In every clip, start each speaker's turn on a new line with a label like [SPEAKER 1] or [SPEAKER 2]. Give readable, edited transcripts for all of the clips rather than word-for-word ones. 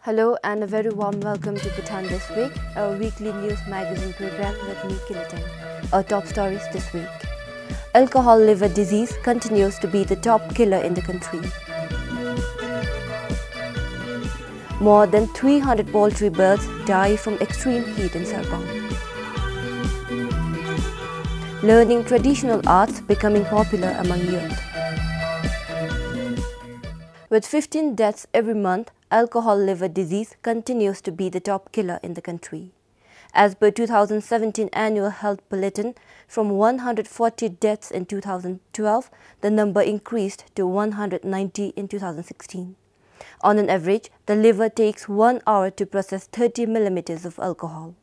[SPEAKER 1] Hello and a very warm welcome to Bhutan This Week, our weekly news magazine program with me, Kilateng. Our top stories this week. Alcohol liver disease continues to be the top killer in the country. More than 300 poultry birds die from extreme heat in Sarpong. Learning traditional arts becoming popular among youth. With 15 deaths every month, alcohol liver disease continues to be the top killer in the country. As per 2017 Annual Health Bulletin, from 140 deaths in 2012, the number increased to 190 in 2016. On an average, the liver takes 1 hour to process 30 millimeters of alcohol.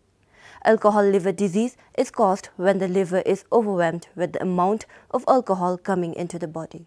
[SPEAKER 1] Alcohol liver disease is caused when the liver is overwhelmed with the amount of alcohol coming into the body.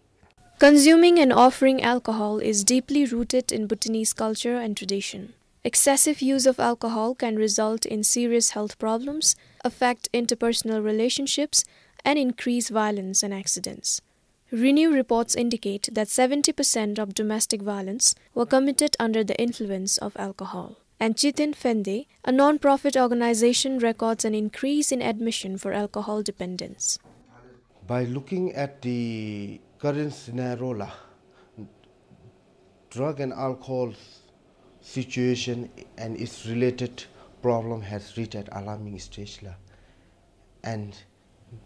[SPEAKER 2] Consuming and offering alcohol is deeply rooted in Bhutanese culture and tradition. Excessive use of alcohol can result in serious health problems, affect interpersonal relationships, and increase violence and accidents. Renew reports indicate that 70% of domestic violence were committed under the influence of alcohol. And Chitin Fende, a non-profit organization, records an increase in admission for alcohol dependence.
[SPEAKER 3] By looking at the current scenario, drug and alcohol situation and its related problem has reached an alarming stage, and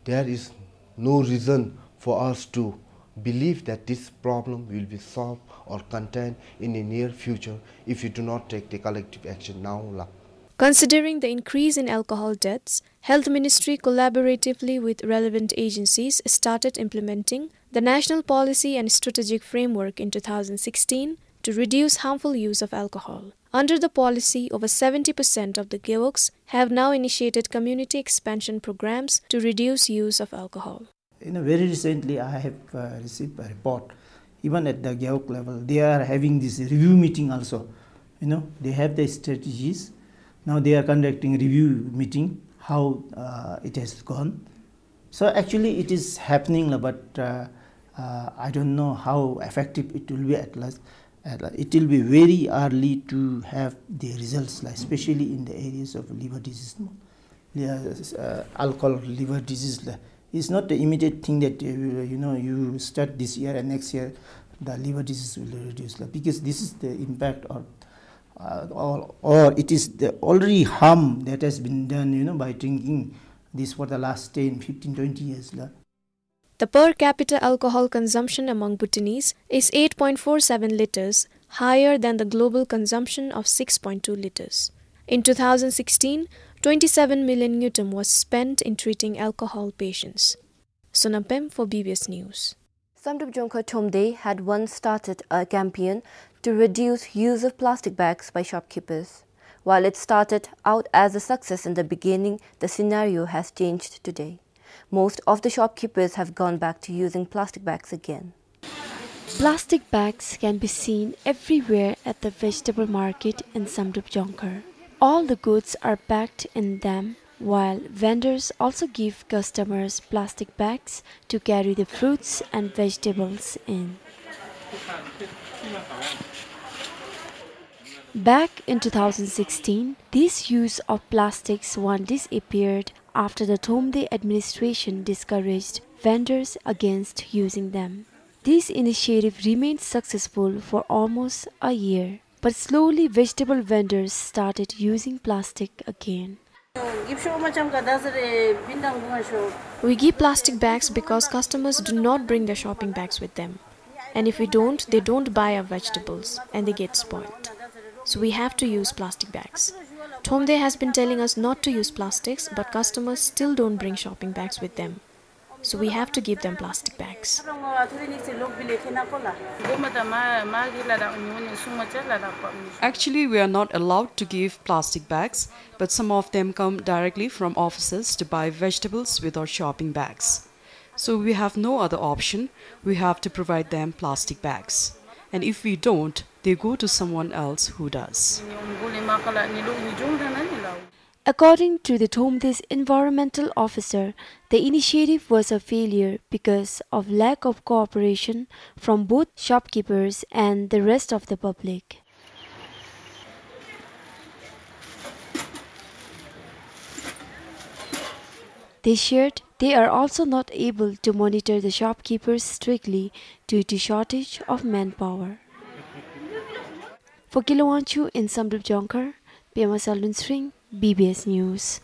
[SPEAKER 3] there is no reason for us to believe that this problem will be solved or contained in the near future if we do not take the collective action now.
[SPEAKER 2] Considering the increase in alcohol deaths, Health Ministry collaboratively with relevant agencies started implementing the National Policy and Strategic Framework in 2016 to reduce harmful use of alcohol. Under the policy, over 70% of the Geoks have now initiated community expansion programs to reduce use of alcohol.
[SPEAKER 4] Very recently, I have received a report. Even at the Geok level, they are having this review meeting also. They have the strategies. Now they are conducting review meeting, how it has gone. So actually it is happening, but I don't know how effective it will be at last. It will be very early to have the results, especially in the areas of liver disease. Alcohol liver disease. It's not the immediate thing that you start this year and next year the liver disease will reduce, because this is the impact or it is the already harm that has been done by drinking this for the last 10, 15, 20 years.
[SPEAKER 2] The per capita alcohol consumption among Bhutanese is 8.47 liters, higher than the global consumption of 6.2 liters. In 2016, 27 million Newton was spent in treating alcohol patients. Sonampem for BBS News.
[SPEAKER 1] Samdup Jongkha Thomde had once started a campaign to reduce use of plastic bags by shopkeepers. While it started out as a success in the beginning, the scenario has changed today. Most of the shopkeepers have gone back to using plastic bags again.
[SPEAKER 5] Plastic bags can be seen everywhere at the vegetable market in Samdup Jongkha. All the goods are packed in them, while vendors also give customers plastic bags to carry the fruits and vegetables in. Back in 2016, this use of plastics once disappeared after the Thomde administration discouraged vendors against using them. This initiative remained successful for almost a year, but slowly vegetable vendors started using plastic again.
[SPEAKER 2] We give plastic bags because customers do not bring their shopping bags with them. And if we don't, they don't buy our vegetables and they get spoiled. So we have to use plastic bags. Thomde has been telling us not to use plastics, but customers still don't bring shopping bags with them. So we have to give them plastic bags.
[SPEAKER 6] Actually, we are not allowed to give plastic bags, but some of them come directly from offices to buy vegetables with our shopping bags. So we have no other option. We have to provide them plastic bags. And if we don't, they go to someone else who does.
[SPEAKER 5] According to the Thomde's environmental officer, the initiative was a failure because of lack of cooperation from both shopkeepers and the rest of the public. They shared they are also not able to monitor the shopkeepers strictly due to shortage of manpower. For Kilowanchu in Samrup Jonkar, Pema Salun BBS News.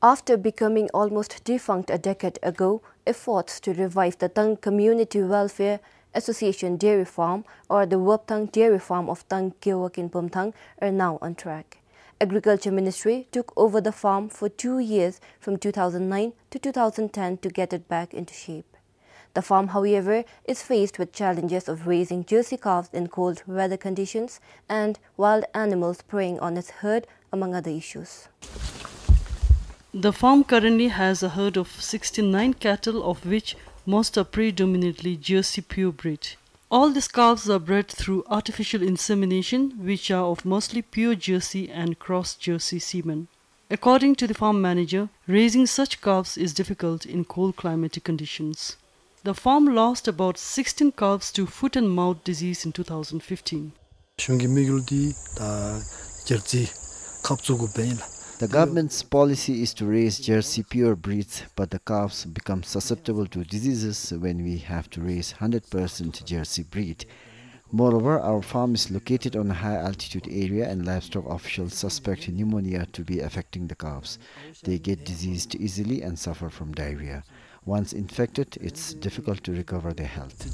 [SPEAKER 1] After becoming almost defunct a decade ago, efforts to revive the Tung Community Welfare Association Dairy Farm or the Waptung Dairy Farm of Tung Gewak in Pumthang are now on track. Agriculture Ministry took over the farm for 2 years from 2009 to 2010 to get it back into shape. The farm, however, is faced with challenges of raising Jersey calves in cold weather conditions and wild animals preying on its herd, among other issues.
[SPEAKER 6] The farm currently has a herd of 69 cattle, of which most are predominantly Jersey purebred. All these calves are bred through artificial insemination, which are of mostly pure Jersey and cross Jersey semen. According to the farm manager, raising such calves is difficult in cold climatic conditions. The farm lost about 16 calves to foot and mouth disease in 2015.
[SPEAKER 7] The government's policy is to raise Jersey pure breeds, but the calves become susceptible to diseases when we have to raise 100% Jersey breed. Moreover, our farm is located on a high altitude area and livestock officials suspect pneumonia to be affecting the calves. They get diseased easily and suffer from diarrhea. Once infected, it's difficult to recover their health.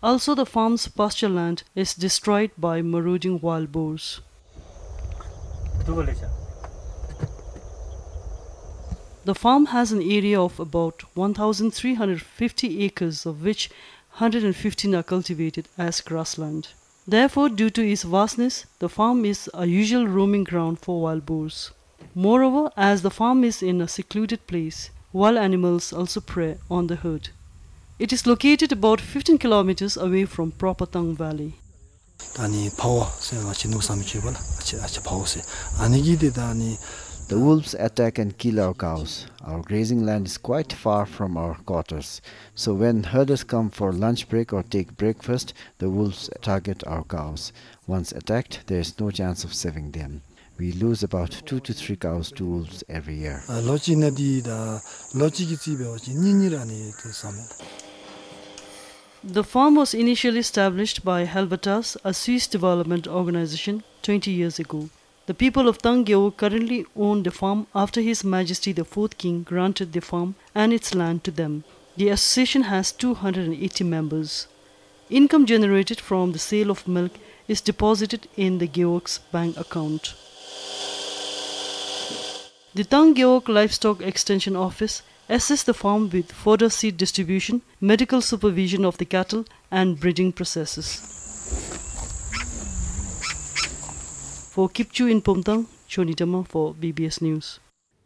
[SPEAKER 6] Also, the farm's pasture land is destroyed by marauding wild boars. The farm has an area of about 1,350 acres, of which 115 are cultivated as grassland. Therefore, due to its vastness, the farm is a usual roaming ground for wild boars. Moreover, as the farm is in a secluded place, wild animals also prey on the herd. It is located about 15 kilometers away from proper Tung Valley.
[SPEAKER 7] The wolves attack and kill our cows. Our grazing land is quite far from our quarters. So when herders come for lunch break or take breakfast, the wolves target our cows. Once attacked, there is no chance of saving them. We lose about 2 to 3 cows to wolves every year.
[SPEAKER 6] The farm was initially established by Helvetas, a Swiss development organization, 20 years ago. The people of Tung Gewak currently own the farm after His Majesty the Fourth King granted the farm and its land to them. The association has 280 members. Income generated from the sale of milk is deposited in the Gewak's bank account. The Tung Gewak Livestock Extension Office assists the farm with fodder seed distribution, medical supervision of the cattle, and breeding processes. For Kipchu in Pumthang, Chonitama for BBS News.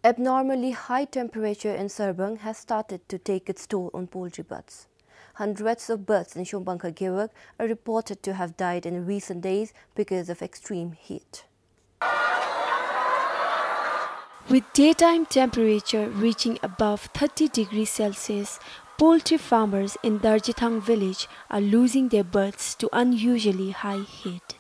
[SPEAKER 1] Abnormally high temperature in Serbang has started to take its toll on poultry birds. Hundreds of birds in Shumbanka Gewak are reported to have died in recent days because of extreme heat.
[SPEAKER 5] With daytime temperature reaching above 30 degrees Celsius, poultry farmers in Darjithang village are losing their birds to unusually high heat.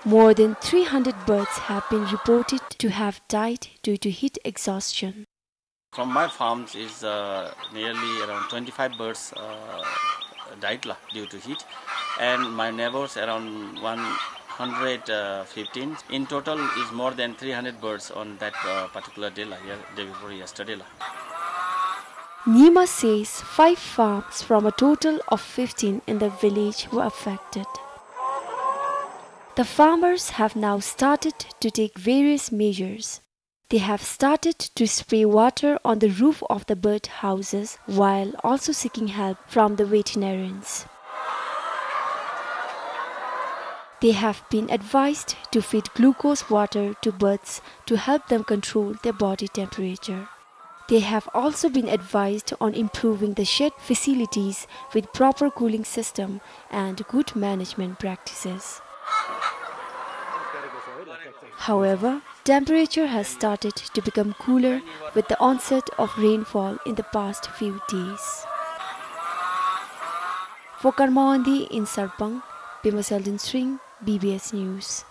[SPEAKER 5] More than 300 birds have been reported to have died due to heat exhaustion.
[SPEAKER 8] From my farms is nearly around 25 birds died due to heat, and my neighbors around 115. In total is more than 300 birds on that particular day before yesterday.
[SPEAKER 5] Nima says 5 farms from a total of 15 in the village were affected. The farmers have now started to take various measures. They have started to spray water on the roof of the bird houses while also seeking help from the veterinarians. They have been advised to feed glucose water to birds to help them control their body temperature. They have also been advised on improving the shed facilities with proper cooling system and good management practices. However, temperature has started to become cooler with the onset of rainfall in the past few days. For Karmawandi in Sarpang, Pimasaldin Sring, BBS News.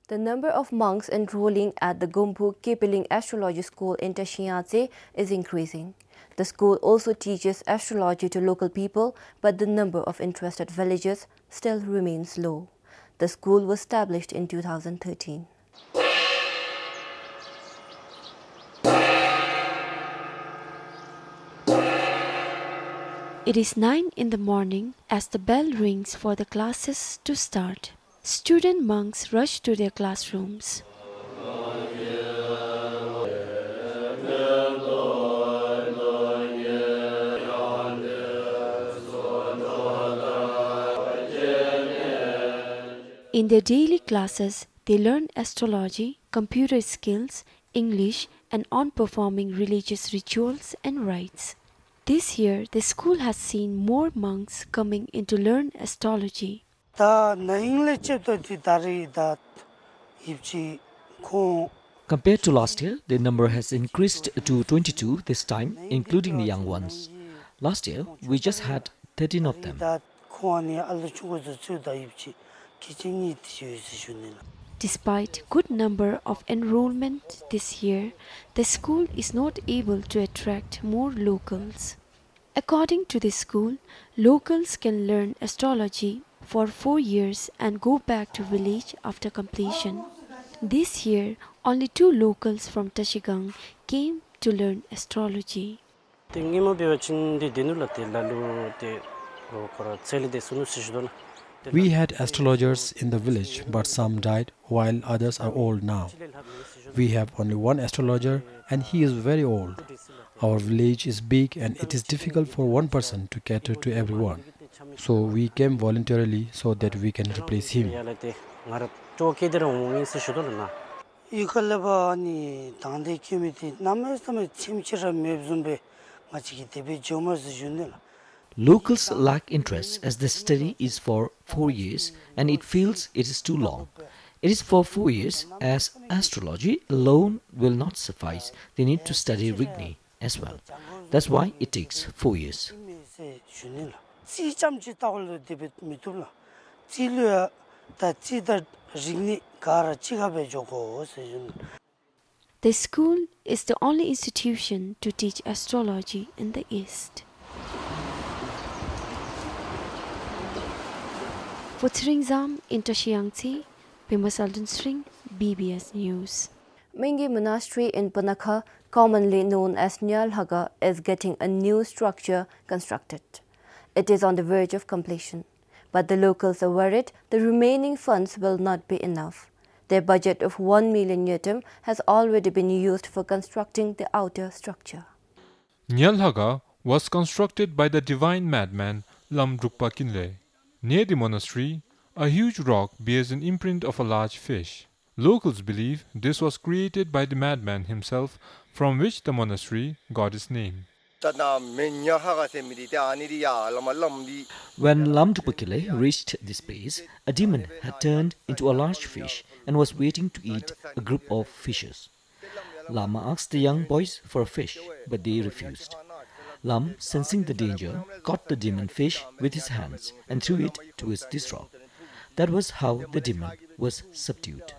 [SPEAKER 1] The number of monks enrolling at the Gompu Kepeling Astrology School in Tashiatse is increasing. The school also teaches astrology to local people, but the number of interested villagers still remains low. The school was established in 2013.
[SPEAKER 5] It is 9 in the morning as the bell rings for the classes to start. Student monks rush to their classrooms. In their daily classes, they learn astrology, computer skills, English, and on performing religious rituals and rites. This year, the school has seen more monks coming in to learn astrology.
[SPEAKER 9] Compared to last year, the number has increased to 22 this time, including the young ones. Last year, we just had 13 of them.
[SPEAKER 5] Despite good number of enrollment this year, the school is not able to attract more locals. According to the school, locals can learn astrology for 4 years and go back to village after completion. This year, only 2 locals from Tashigang came to learn astrology.
[SPEAKER 10] We had astrologers in the village, but some died while others are old now. We have only one astrologer and he is very old. Our village is big and it is difficult for one person to cater to everyone. So we came voluntarily so that we can replace him.
[SPEAKER 9] Locals lack interest as the study is for 4 years and it feels it is too long. It is for 4 years as astrology alone will not suffice. They need to study Rigni as well. That's why it takes 4 years.
[SPEAKER 5] The school is the only institution to teach astrology in the East. For Tringzam in Tashiangtse, Pimasaldan BBS News.
[SPEAKER 1] Mingi Monastery in Punakha, commonly known as Nyalhaga, is getting a new structure constructed. It is on the verge of completion, but the locals are worried the remaining funds will not be enough. Their budget of 1 million yutam has already been used for constructing the outer structure.
[SPEAKER 11] Nyalhaga was constructed by the divine madman Lam Drukpa Kinle. Near the monastery, a huge rock bears an imprint of a large fish. Locals believe this was created by the madman himself, from which the monastery got its name.
[SPEAKER 9] When Lam Drupakile reached this place, a demon had turned into a large fish and was waiting to eat a group of fishes. Lama asked the young boys for a fish, but they refused. Lam, sensing the danger, caught the demon fish with his hands and threw it towards this rock. That was how the demon was subdued.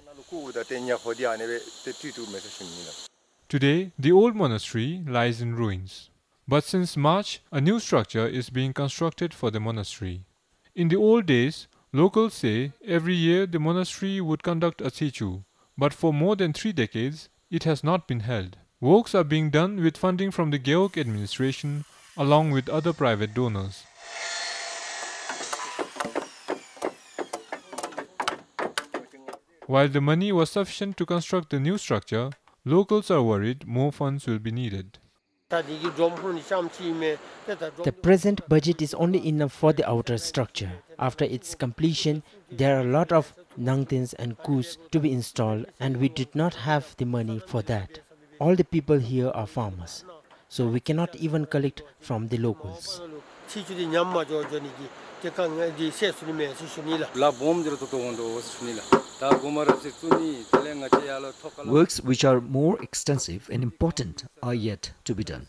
[SPEAKER 11] Today, the old monastery lies in ruins. But since March, a new structure is being constructed for the monastery. In the old days, locals say every year the monastery would conduct a Sechu, but for more than 3 decades, it has not been held. Works are being done with funding from the Geok administration along with other private donors. While the money was sufficient to construct the new structure, locals are worried more funds will be needed.
[SPEAKER 12] The present budget is only enough for the outer structure. After its completion, there are a lot of nangtins and kus to be installed, and we did not have the money for that. All the people here are farmers, so we cannot even collect from the locals.
[SPEAKER 9] Works which are more extensive and important are yet to be done.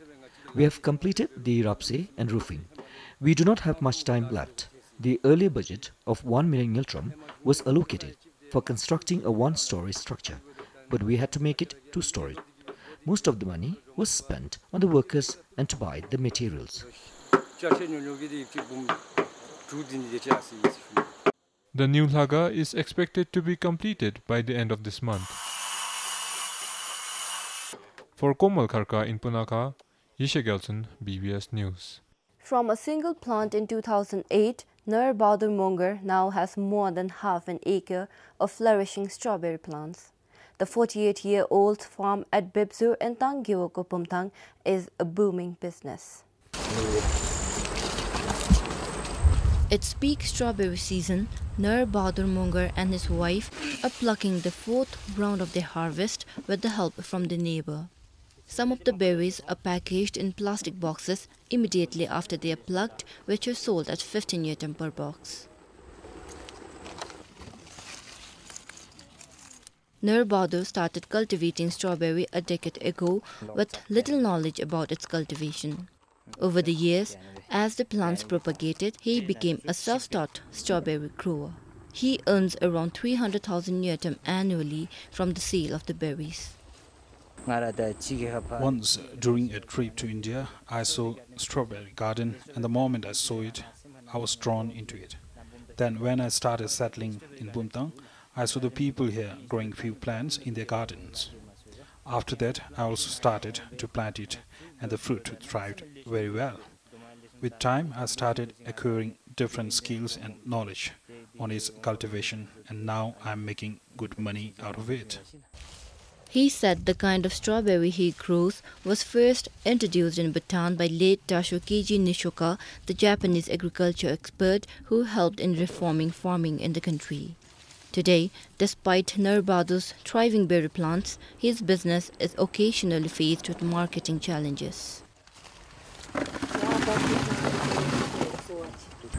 [SPEAKER 9] We have completed the rapse and roofing. We do not have much time left. The earlier budget of 1 million ngiltrom was allocated for constructing a one-story structure, but we had to make it two-story. Most of the money was spent on the workers and to buy the materials.
[SPEAKER 11] The new Laga is expected to be completed by the end of this month. For Komal Kharka in Punakha, Yisha Gelson, BBS News.
[SPEAKER 1] From a single plant in 2008, Nur Bahadur Mongar now has more than half an acre of flourishing strawberry plants. The 48-year-old farm at Bibzur in Tangyoko Pumthang is a booming business. It's peak strawberry season. Nur Bahadur Mongar and his wife are plucking the fourth round of their harvest with the help from the neighbor. Some of the berries are packaged in plastic boxes immediately after they are plucked, which are sold at 15 ngiltrom per box. Nur Bahadur started cultivating strawberry a decade ago with little knowledge about its cultivation. Over the years, as the plants propagated, he became a self-taught strawberry grower. He earns around 300,000 ngiltrom annually from the sale of the berries.
[SPEAKER 13] Once during a trip to India, I saw a strawberry garden, and the moment I saw it, I was drawn into it. Then when I started settling in Pumthang, I saw the people here growing few plants in their gardens. After that, I also started to plant it, and the fruit thrived very well. With time, I started acquiring different skills and knowledge on its cultivation, and now I am making good money out of it.
[SPEAKER 1] He said the kind of strawberry he grows was first introduced in Bhutan by late Dasho Keiji Nishoka, the Japanese agriculture expert who helped in reforming farming in the country. Today, despite Nur Bahadur's thriving berry plants, his business is occasionally faced with marketing challenges.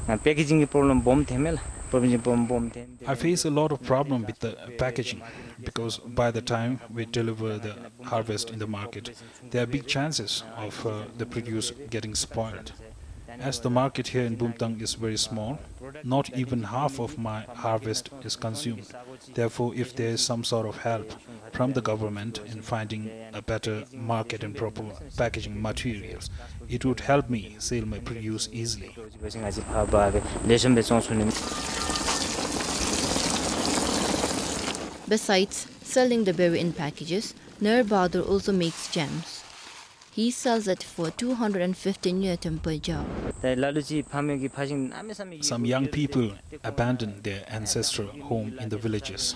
[SPEAKER 13] I face a lot of problem with the packaging because by the time we deliver the harvest in the market, there are big chances of the produce getting spoiled. As the market here in Pumthang is very small, not even half of my harvest is consumed. Therefore, if there is some sort of help from the government in finding a better market and proper packaging materials, it would help me sell my produce easily.
[SPEAKER 1] Besides selling the berry in packages, Nur Bahadur also makes jams. He sells it for 250 ngiltrom per jar.
[SPEAKER 13] Some young people abandon their ancestral home in the villages,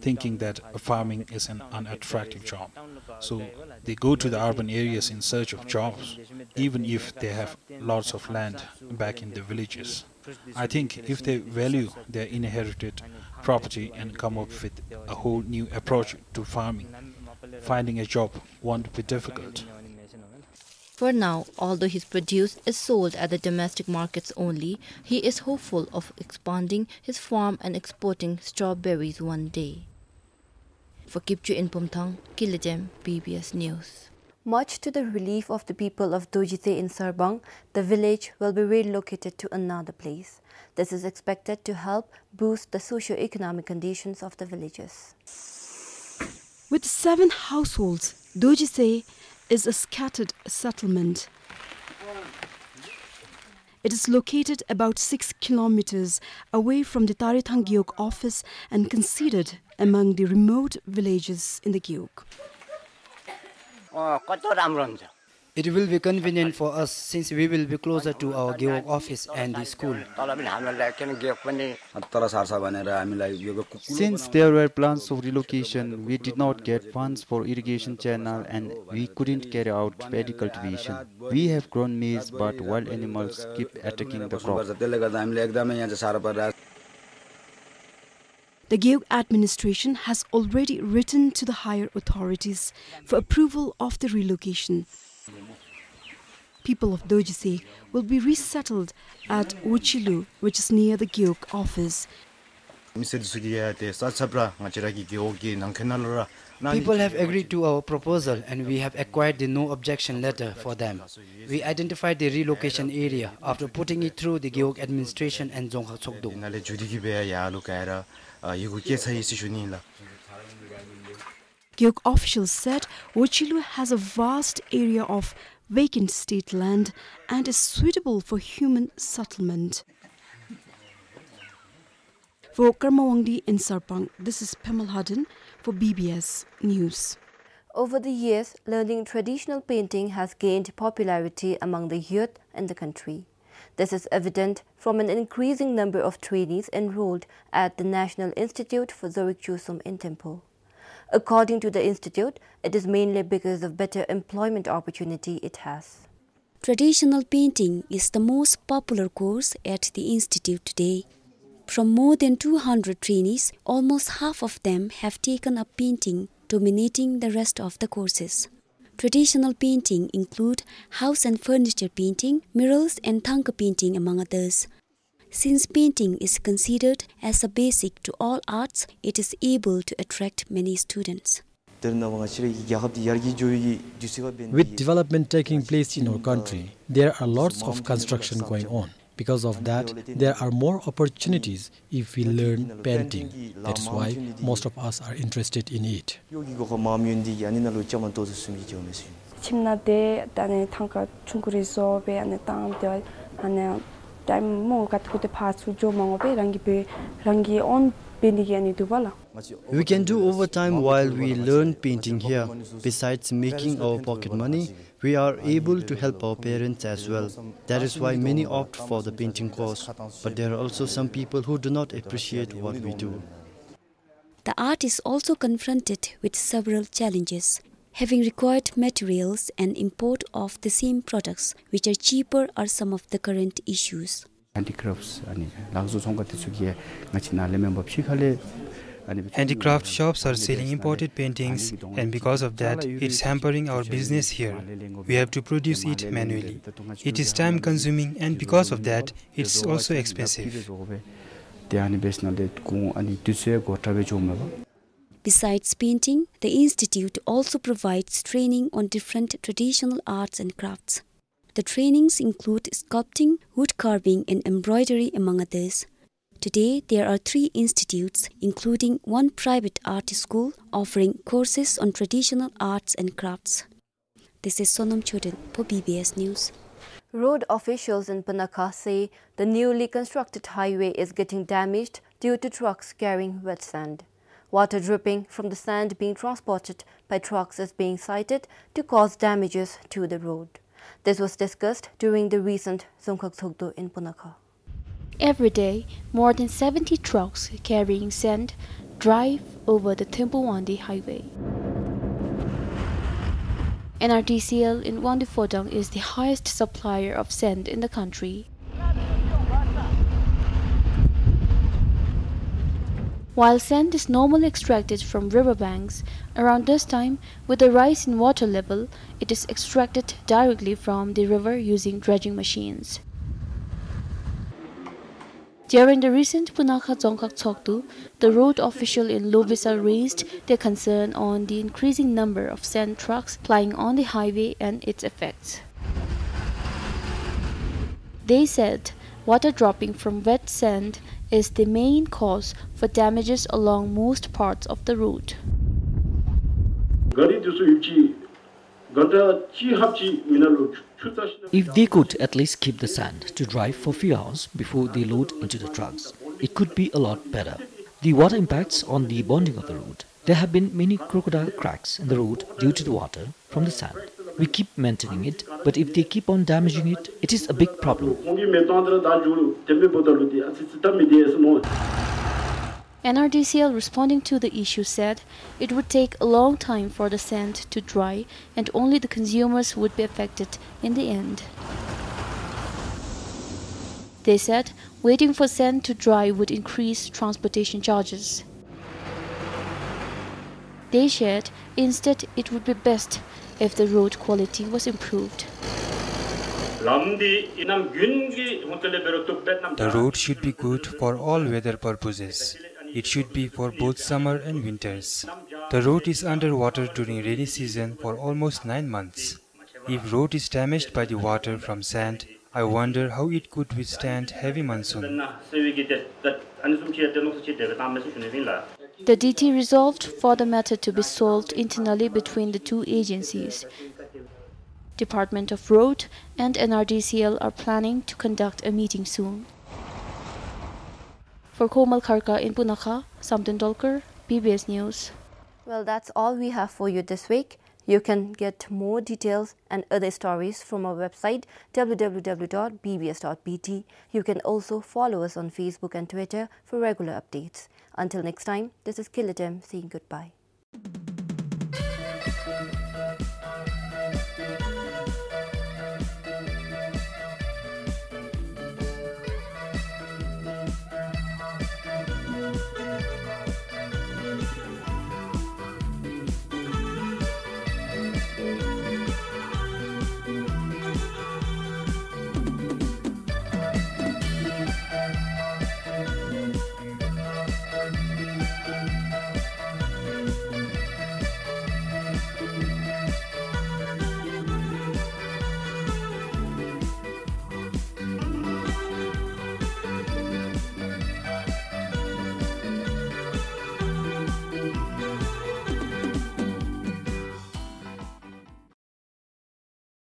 [SPEAKER 13] thinking that farming is an unattractive job. So they go to the urban areas in search of jobs, even if they have lots of land back in the villages. I think if they value their inherited property and come up with a whole new approach to farming, finding a job won't be difficult.
[SPEAKER 1] For now, although his produce is sold at the domestic markets only, he is hopeful of expanding his farm and exporting strawberries one day. For Kipchu in Pumthang, Kilajem, BBS News. Much to the relief of the people of Dojise in Sarbang, the village will be relocated to another place. This is expected to help boost the socio-economic conditions of the villages.
[SPEAKER 14] With 7 households, Dojise is a scattered settlement. It is located about 6 kilometers away from the Taritang Gyok office and considered among the remote villages in the Gyok.
[SPEAKER 15] It will be convenient for us since we will be closer to our Gyok office and the school.
[SPEAKER 16] Since there were plans of relocation, we did not get funds for irrigation channel and we couldn't carry out paddy cultivation. We have grown maize, but wild animals keep attacking the crop.
[SPEAKER 14] The Gyok administration has already written to the higher authorities for approval of the relocation. People of Dojise will be resettled at Uchilu, which is near the Gyok office.
[SPEAKER 15] People have agreed to our proposal and we have acquired the no objection letter for them. We identified the relocation area after putting it through the Geog administration and Dzongkhag Sokdo.
[SPEAKER 14] Geog officials said Wochilu has a vast area of vacant state land and is suitable for human settlement. For Karmawangdi in Sarpang, this is Pemal Hadan for BBS News.
[SPEAKER 1] Over the years, learning traditional painting has gained popularity among the youth in the country. This is evident from an increasing number of trainees enrolled at the National Institute for Zorik Chusum in Thimphu. According to the institute, it is mainly because of better employment opportunity it has.
[SPEAKER 17] Traditional painting is the most popular course at the institute today. From more than 200 trainees, almost half of them have taken up painting, dominating the rest of the courses. Traditional painting include house and furniture painting, murals and thangka painting among others. Since painting is considered as a basic to all arts, it is able to attract many students.
[SPEAKER 10] With development taking place in our country, there are lots of construction going on. Because of that, there are more opportunities if we learn painting. That is why most of us are interested in it.
[SPEAKER 18] We can do overtime while we learn painting here. Besides making our pocket money, we are able to help our parents as well. That is why many opt for the painting course. But there are also some people who do not appreciate what we do.
[SPEAKER 17] The art is also confronted with several challenges. Having required materials and import of the same products, which are cheaper, are some of the current issues.
[SPEAKER 19] Handicraft shops are selling imported paintings, and because of that, it's hampering our business here. We have to produce it manually. It is time consuming, and because of that, it's also expensive.
[SPEAKER 17] Besides painting, the institute also provides training on different traditional arts and crafts. The trainings include sculpting, wood carving and embroidery among others. Today, there are 3 institutes, including 1 private art school, offering courses on traditional arts and crafts. This is Sonam Choudin for BBS News.
[SPEAKER 1] Road officials in Punakha say the newly constructed highway is getting damaged due to trucks carrying wet sand. Water dripping from the sand being transported by trucks is being cited to cause damages to the road. This was discussed during the recent Dzongkhag Sokdo in Punakha.
[SPEAKER 5] Every day, more than 70 trucks carrying sand drive over the Thimphu-Wandi highway. NRTCL in Wandi Photong is the highest supplier of sand in the country. While sand is normally extracted from riverbanks, around this time, with the rise in water level, it is extracted directly from the river using dredging machines. During the recent Punakha Dzongkhag Sokdo, the road official in Lobisa raised their concern on the increasing number of sand trucks plying on the highway and its effects. They said water dropping from wet sand is the main cause for damages along most parts of the route.
[SPEAKER 9] If they could at least keep the sand to dry for a few hours before they load into the trucks, it could be a lot better. The water impacts on the bonding of the road. There have been many crocodile cracks in the road due to the water from the sand. We keep maintaining it, but if they keep on damaging it, it is a big problem.
[SPEAKER 5] NRDCL responding to the issue said it would take a long time for the sand to dry and only the consumers would be affected in the end. They said waiting for sand to dry would increase transportation charges. They shared instead it would be best if the road quality was improved.
[SPEAKER 19] The road should be good for all weather purposes. It should be for both summer and winters. The road is underwater during rainy season for almost 9 months. If road is damaged by the water from sand, I wonder how it could withstand heavy monsoon.
[SPEAKER 5] The DT resolved for the matter to be solved internally between the two agencies. Department of Road and NRDCL are planning to conduct a meeting soon. For Komal Kharka in Punakha, Samdin Dolkar, PBS News.
[SPEAKER 1] Well, that's all we have for you this week. You can get more details and other stories from our website www.bbs.bt. You can also follow us on Facebook and Twitter for regular updates. Until next time, this is Kilatem saying goodbye.